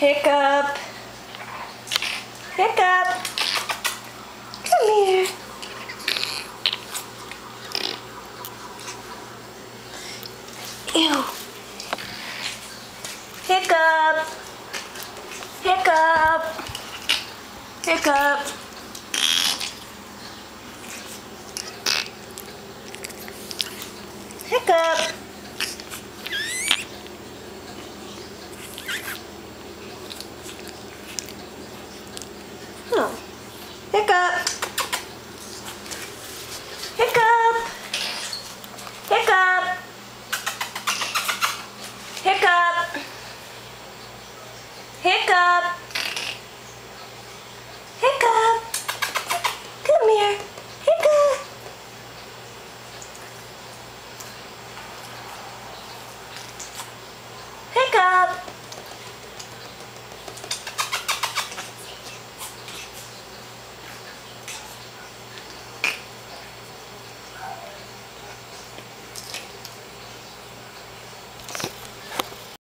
Hiccup. Hiccup. Come here. Ew. Hiccup. Hiccup. Hiccup. Hiccup. Oh. Hiccup. Hiccup. Hiccup. Hiccup. Hiccup. Hiccup. Come here. Hiccup. Hiccup.